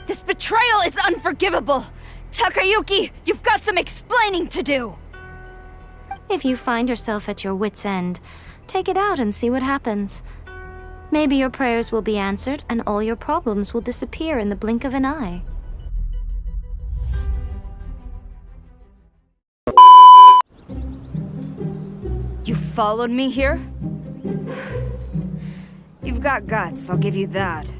This betrayal is unforgivable! Takayuki, you've got some explaining to do! If you find yourself at your wit's end, take it out and see what happens. Maybe your prayers will be answered and all your problems will disappear in the blink of an eye. You followed me here? You've got guts, I'll give you that.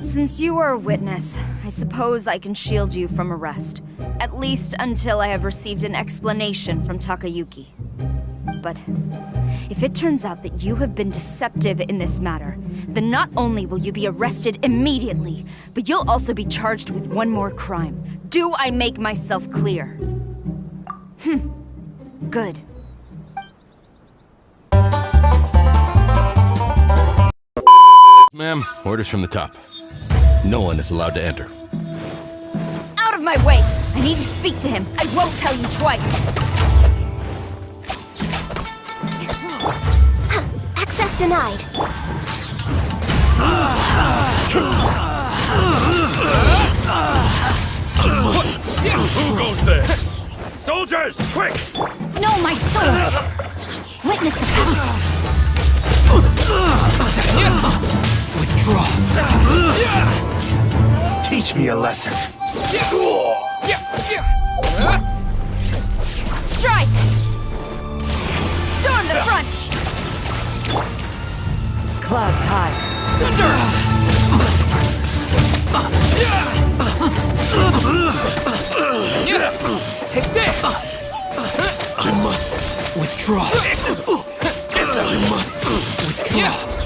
Since you are a witness, I suppose I can shield you from arrest. At least until I have received an explanation from Takayuki. But if it turns out that you have been deceptive in this matter, then not only will you be arrested immediately, but you'll also be charged with one more crime. Do I make myself clear? Good. Ma'am, orders from the top. No one is allowed to enter. Out of my way! I need to speak to him. I won't tell you twice. Access denied. Who goes there? Soldiers, quick! No, my sword! Witness the power. Withdraw. Teach me a lesson. Strike! Storm the front! Clouds high. Take this! I must withdraw. I must withdraw.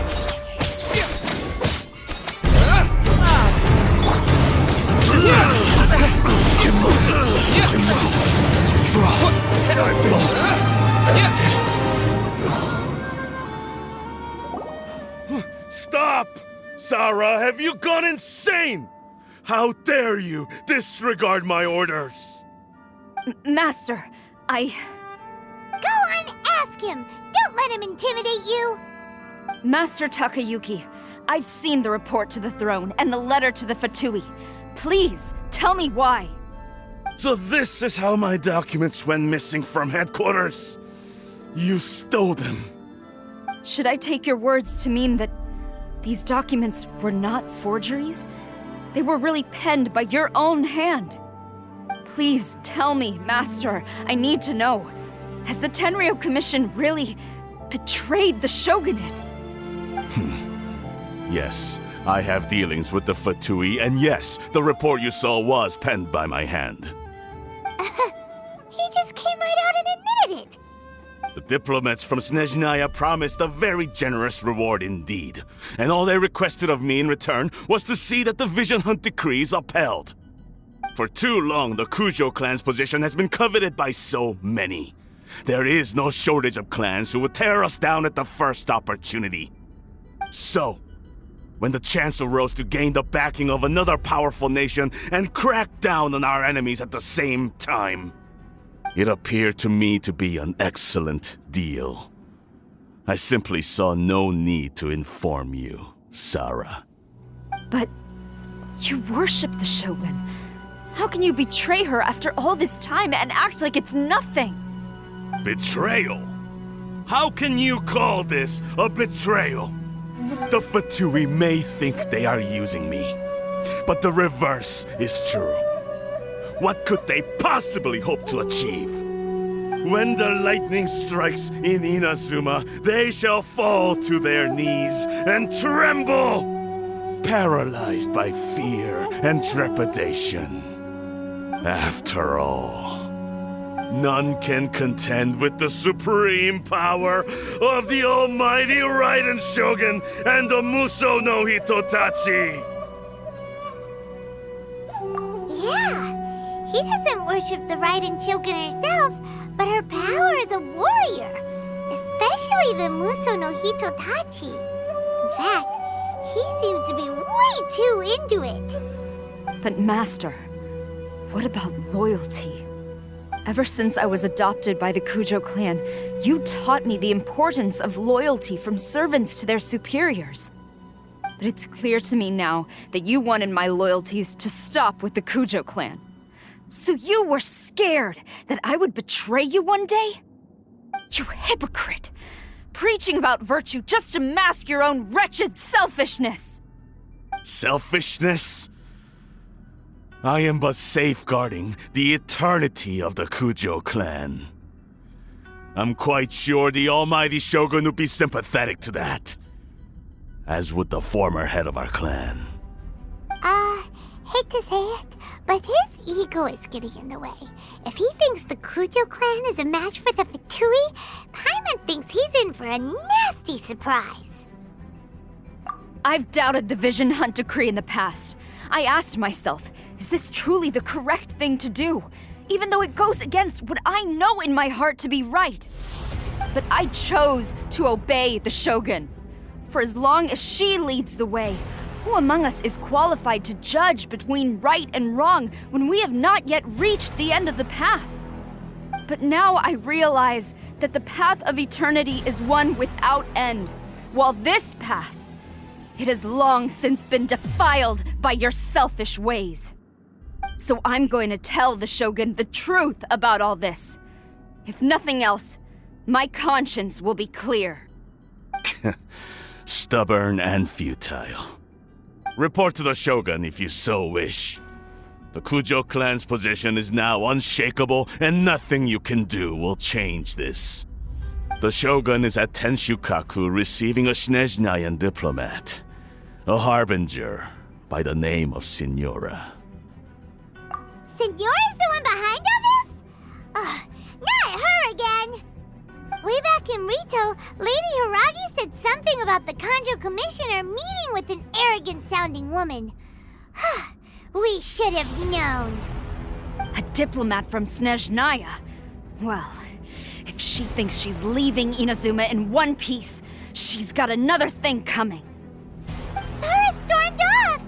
I've lost. Stop! Sarah, have you gone insane? How dare you disregard my orders? Master, Go on, ask him! Don't let him intimidate you! Master Takayuki, I've seen the report to the throne and the letter to the Fatui. Please, tell me why. So this is how my documents went missing from headquarters. You stole them. Should I take your words to mean that these documents were not forgeries? They were really penned by your own hand. Please tell me, Master. I need to know. Has the Tenryou Commission really betrayed the shogunate? Yes, I have dealings with the Fatui, and yes, the report you saw was penned by my hand. He just came right out and admitted it! The diplomats from Snezhnaya promised a very generous reward indeed, and all they requested of me in return was to see that the Vision Hunt decree is upheld. For too long, the Kujo clan's position has been coveted by so many. There is no shortage of clans who would tear us down at the first opportunity. So, when the chance arose to gain the backing of another powerful nation and crack down on our enemies at the same time, it appeared to me to be an excellent deal. I simply saw no need to inform you, Sarah. But you worship the Shogun. How can you betray her after all this time and act like it's nothing? Betrayal? How can you call this a betrayal? The Fatui may think they are using me, but the reverse is true. What could they possibly hope to achieve? When the lightning strikes in Inazuma, they shall fall to their knees and tremble, paralyzed by fear and trepidation. After all, none can contend with the supreme power of the almighty Raiden Shogun and the Muso no Hitotachi! Yeah, he doesn't worship the Raiden Shogun herself, but her power as a warrior, especially the Muso no Hitotachi. In fact, he seems to be way too into it. But Master, what about loyalty? Ever since I was adopted by the Kujo clan, you taught me the importance of loyalty from servants to their superiors. But it's clear to me now that you wanted my loyalties to stop with the Kujo clan. So you were scared that I would betray you one day? You hypocrite! Preaching about virtue just to mask your own wretched selfishness! Selfishness? I am but safeguarding the eternity of the Kujo clan. I'm quite sure the almighty Shogun would be sympathetic to that. As would the former head of our clan. Hate to say it, but his ego is getting in the way. If he thinks the Kujo clan is a match for the Fatui, Paimon thinks he's in for a nasty surprise. I've doubted the Vision Hunt decree in the past. I asked myself, is this truly the correct thing to do? Even though it goes against what I know in my heart to be right. But I chose to obey the Shogun. For as long as she leads the way, who among us is qualified to judge between right and wrong when we have not yet reached the end of the path? But now I realize that the path of eternity is one without end, while this path, it has long since been defiled by your selfish ways. So I'm going to tell the Shogun the truth about all this. If nothing else, my conscience will be clear. Stubborn and futile. Report to the Shogun if you so wish. The Kujo clan's position is now unshakable, and nothing you can do will change this. The Shogun is at Tenshukaku receiving a Snezhnayan diplomat, a harbinger by the name of Signora. Signora's the one behind all this? Not her again! Way back in Rito, Lady Hiragi said something about the Kanjo Commissioner meeting with an arrogant-sounding woman. We should have known. A diplomat from Snezhnaya? Well, if she thinks she's leaving Inazuma in one piece, she's got another thing coming. Sara stormed off!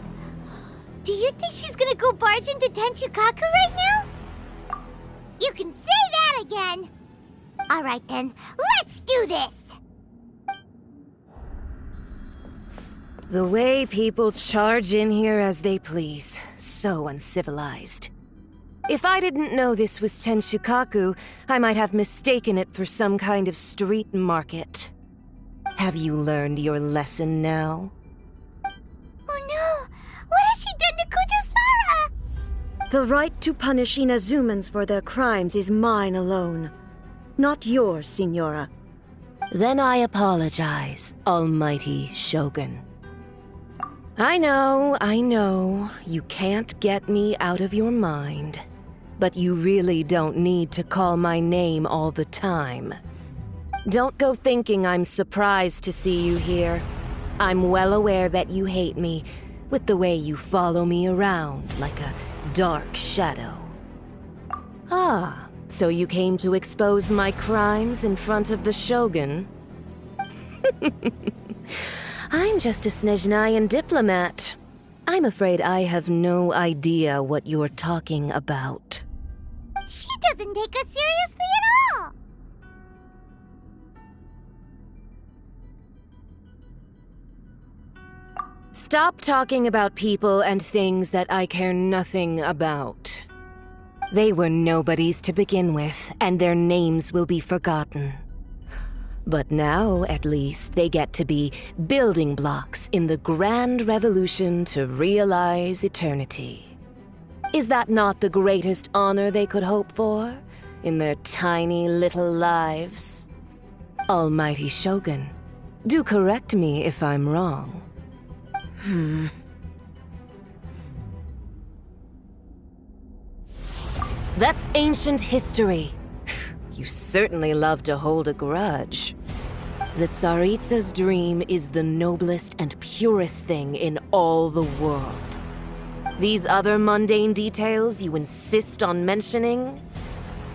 Do you think she's gonna go barge into Tenshukaku right now? You can say that again! Alright then, let's do this! The way people charge in here as they please. So uncivilized. If I didn't know this was Tenshukaku, I might have mistaken it for some kind of street market. Have you learned your lesson now? Oh no! What has she done to Kujo-Sara? The right to punish Inazumans for their crimes is mine alone. Not yours, Signora. Then I apologize, Almighty Shogun. I know, you can't get me out of your mind. But you really don't need to call my name all the time. Don't go thinking I'm surprised to see you here. I'm well aware that you hate me, with the way you follow me around like a dark shadow. Ah, so you came to expose my crimes in front of the Shogun? I'm just a Snezhnayan diplomat. I'm afraid I have no idea what you're talking about. She doesn't take us seriously at all! Stop talking about people and things that I care nothing about. They were nobodies to begin with, and their names will be forgotten. But now, at least, they get to be building blocks in the grand revolution to realize eternity. Is that not the greatest honor they could hope for in their tiny little lives? Almighty Shogun, do correct me if I'm wrong. That's ancient history. You certainly love to hold a grudge. The Tsaritsa's dream is the noblest and purest thing in all the world. These other mundane details you insist on mentioning,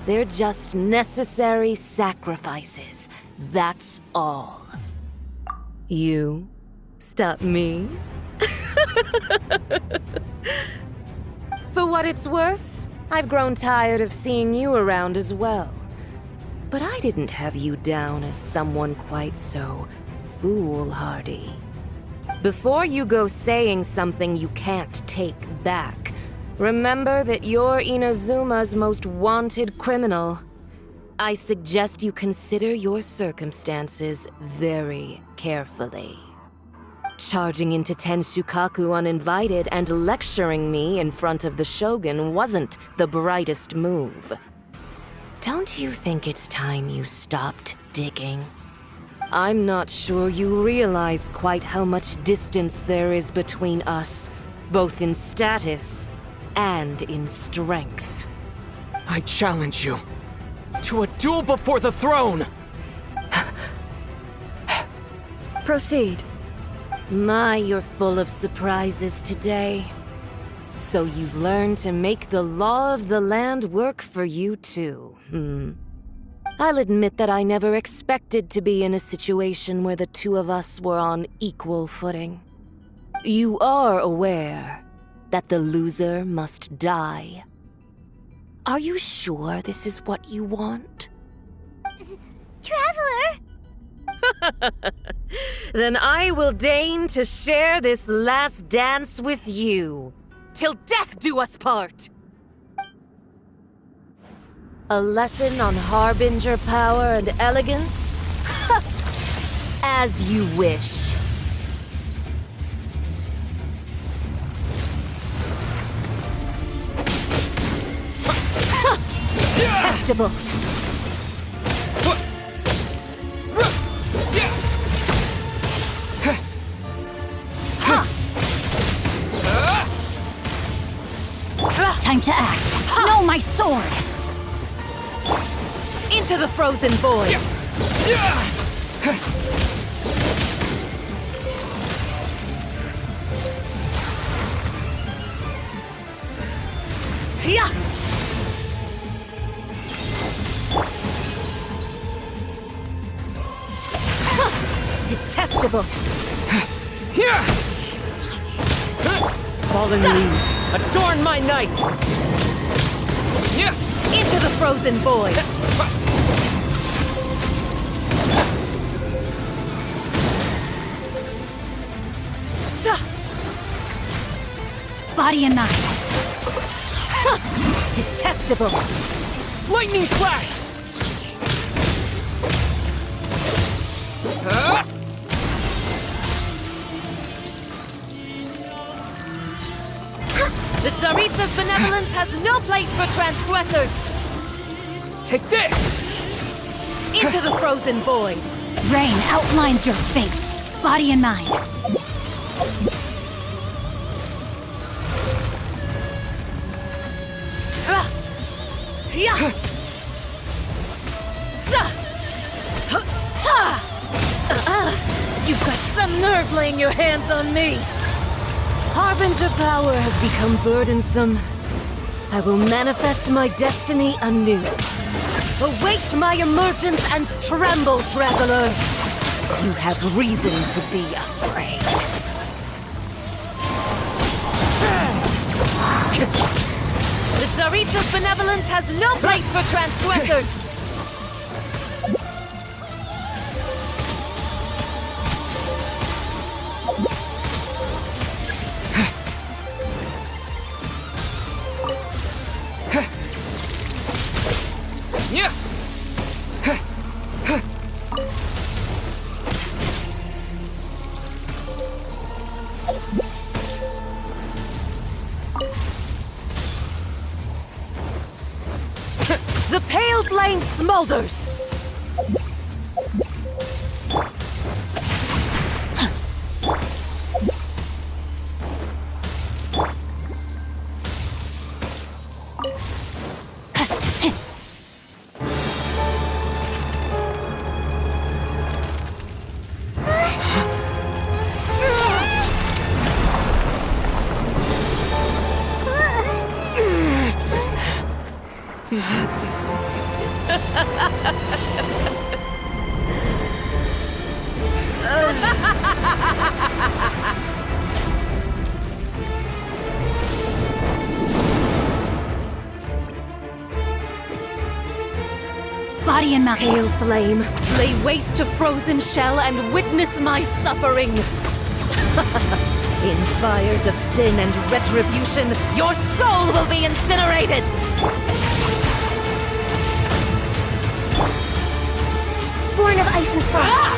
they're just necessary sacrifices. That's all. You stop me? For what it's worth, I've grown tired of seeing you around as well. But I didn't have you down as someone quite so foolhardy. Before you go saying something you can't take back, remember that you're Inazuma's most wanted criminal. I suggest you consider your circumstances very carefully. Charging into Tenshukaku uninvited and lecturing me in front of the Shogun wasn't the brightest move. Don't you think it's time you stopped digging? I'm not sure you realize quite how much distance there is between us, both in status and in strength. I challenge you to a duel before the throne! Proceed. My, you're full of surprises today. So you've learned to make the law of the land work for you too, I'll admit that I never expected to be in a situation where the two of us were on equal footing. You are aware that the loser must die. Are you sure this is what you want? Traveler! Then I will deign to share this last dance with you. Till death do us part! A lesson on harbinger power and elegance? As you wish. Detestable! Time to act. No, my sword! Into the frozen void! Detestable! Fallen leaves, adorn my night! Into the frozen void! Body and mind. Detestable! Lightning flash! The Tsaritsa's benevolence has no place for transgressors! Take this! Into the frozen void! Rain outlines your fate. Body and mind. You've got some nerve laying your hands on me! Harbinger power has become burdensome. I will manifest my destiny anew. Await my emergence and tremble, traveler! You have reason to be afraid. The Tsaritsa's benevolence has no place for transgressors! The pale flame smolders! Body and mind. Pale flame, lay waste to frozen shell and witness my suffering. In fires of sin and retribution, your soul will be incinerated! Born of ice and frost.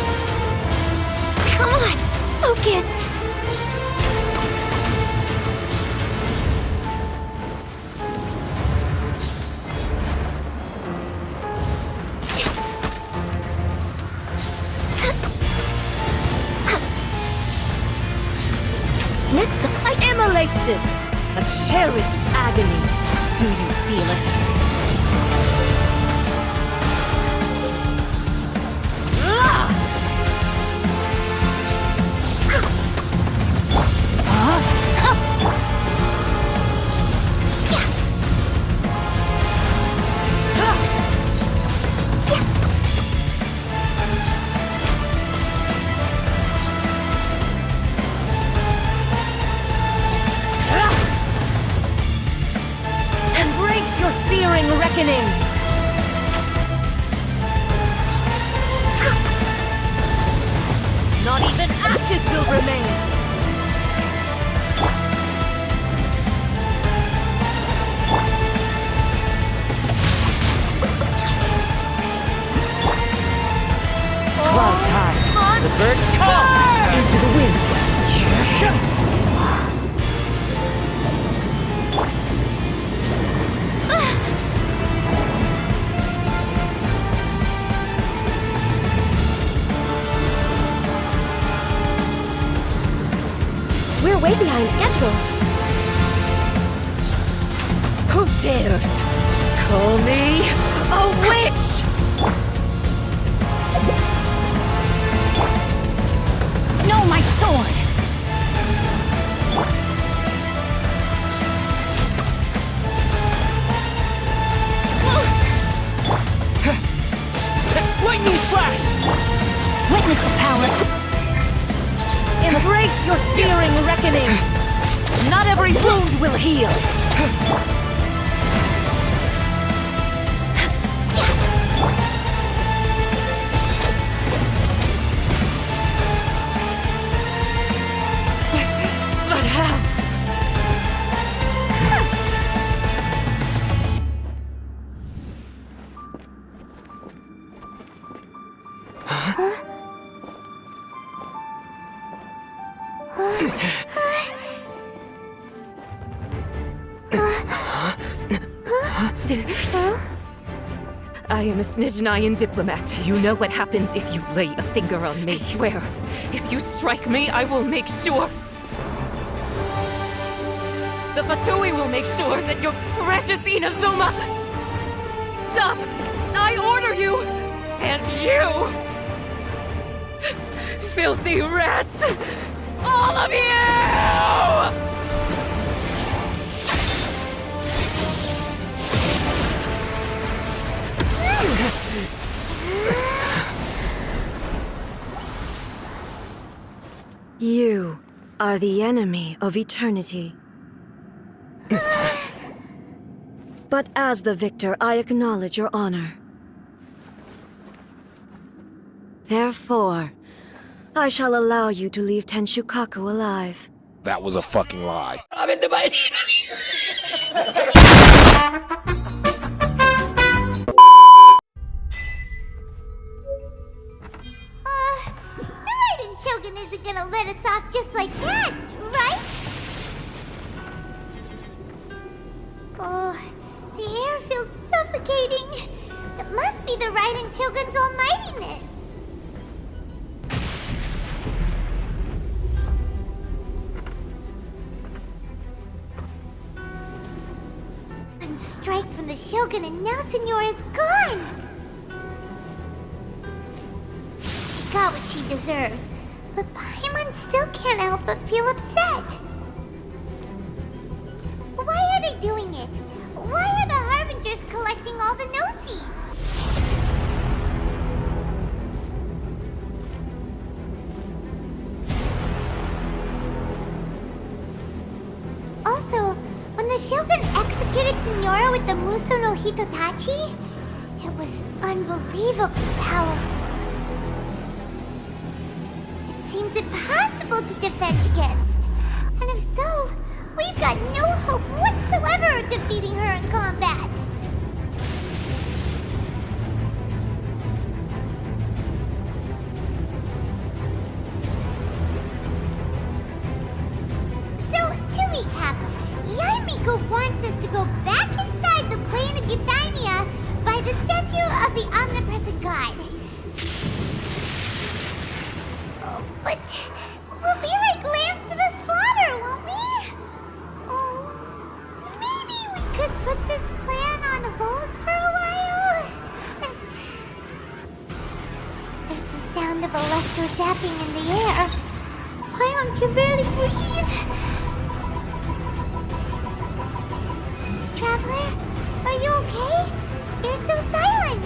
Come on, focus! Next up, immolation! A cherished agony. Do you feel it? Embrace your searing reckoning! Not even ashes will remain! Clouds high, the birds come into the wind. We're way behind schedule. Who dares call me a witch? No, my sword! Lightning flash! Witness the power! Embrace your searing reckoning! Not every wound will heal! But how? I am a Snizhnayan diplomat. You know what happens if you lay a finger on me. I swear, if you strike me, I will make sure... The Fatui will make sure that your precious Inazuma... Stop! I order you! And you! Filthy rats! All of you! You are the enemy of eternity. But as the victor, I acknowledge your honor. Therefore, I shall allow you to leave Tenshukaku alive. That was a fucking lie. The Raiden Shogun isn't gonna let us off just like that, right? Oh, the air feels suffocating. It must be the Raiden Shogun's almightiness. One strike from the Shogun and now Signora's gone. She got what she deserved, but Paimon still can't help but feel upset. Why are they doing it? Why are the Harbingers collecting all the no-seeds? Also, when the Shogun executed Signora with the Muso no Hitotachi, it was unbelievably powerful. It seems impossible to defend against. And if so, we've got no hope whatsoever of defeating her in combat. So, to recap, Yaimiko wants us to go back inside the plane of Euthymia by the statue of the omnipresent god. Oh, but we'll be like lambs to the slaughter, won't we? Oh, maybe we could put this plan on hold for a while? There's the sound of electro zapping in the air. Paimon can barely breathe. Traveler, are you okay? You're so silent.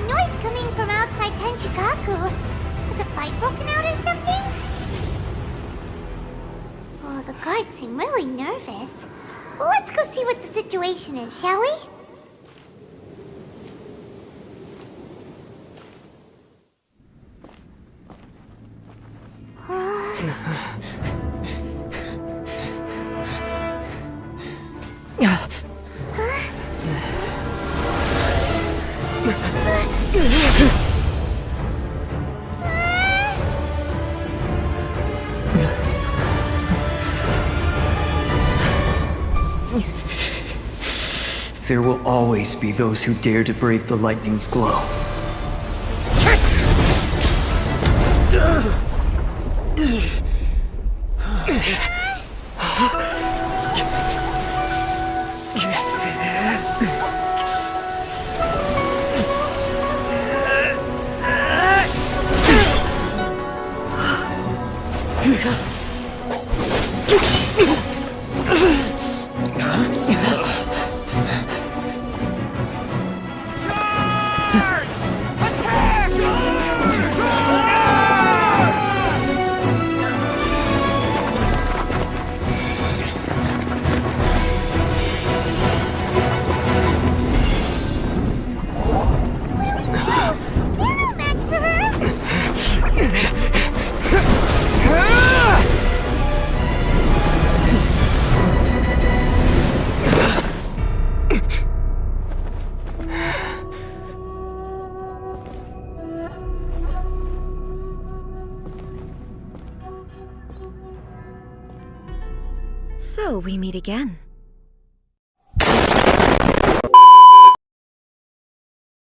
Noise coming from outside Tenshikaku. Has a fight broken out or something? Oh, the guards seem really nervous. Well, let's go see what the situation is, shall we? There will always be those who dare to brave the lightning's glow. So we meet again.